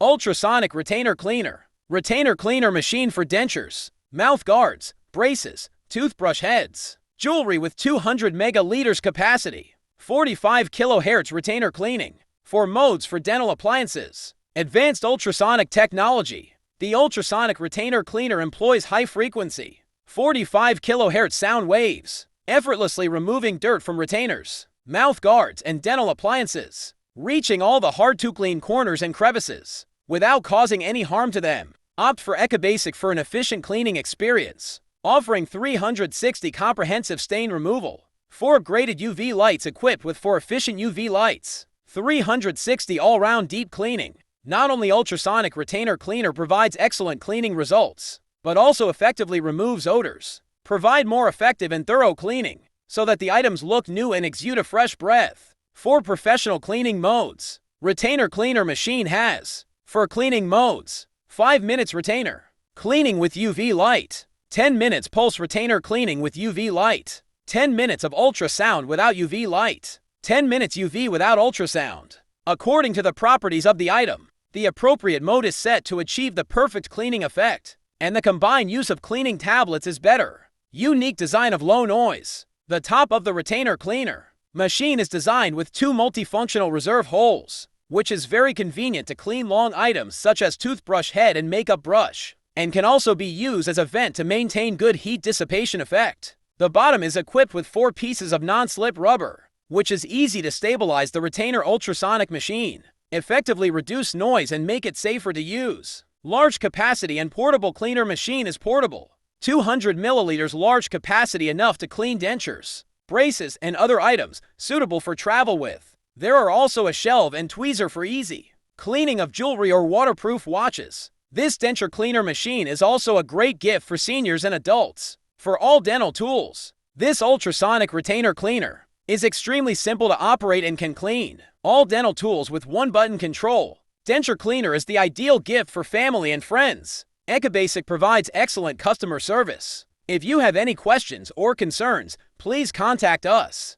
Ultrasonic Retainer Cleaner. Retainer cleaner machine for dentures, mouth guards, braces, toothbrush heads. Jewelry with 200 megaliters capacity. 45 kilohertz retainer cleaning. 4 modes for dental appliances. Advanced ultrasonic technology. The ultrasonic retainer cleaner employs high-frequency, 45 kilohertz sound waves, effortlessly removing dirt from retainers, mouth guards, and dental appliances, reaching all the hard-to-clean corners and crevices without causing any harm to them. Opt for EcoBasic for an efficient cleaning experience, offering 360 comprehensive stain removal, 4 graded UV lights equipped with 4 efficient UV lights, 360 all-round deep cleaning. Not only ultrasonic retainer cleaner provides excellent cleaning results, but also effectively removes odors. Provide more effective and thorough cleaning, so that the items look new and exude a fresh breath. 4 professional cleaning modes. Retainer cleaner machine has 4 cleaning modes. 5 minutes retainer cleaning with UV light. 10 minutes pulse retainer cleaning with UV light. 10 minutes of ultrasound without UV light. 10 minutes UV without ultrasound. According to the properties of the item, the appropriate mode is set to achieve the perfect cleaning effect, and the combined use of cleaning tablets is better. Unique design of low noise. The top of the retainer cleaner machine is designed with 2 multifunctional reserve holes, which is very convenient to clean long items such as toothbrush head and makeup brush, and can also be used as a vent to maintain good heat dissipation effect. The bottom is equipped with 4 pieces of non-slip rubber, which is easy to stabilize the retainer ultrasonic machine, effectively reduce noise and make it safer to use. Large capacity and portable cleaner machine is portable. 200 milliliters large capacity enough to clean dentures, braces, and other items suitable for travel with. There are also a shelf and tweezer for easy cleaning of jewelry or waterproof watches. This denture cleaner machine is also a great gift for seniors and adults. For all dental tools, this ultrasonic retainer cleaner is extremely simple to operate and can clean all dental tools with 1-button control. Denture cleaner is the ideal gift for family and friends. EcoBasic provides excellent customer service. If you have any questions or concerns, please contact us.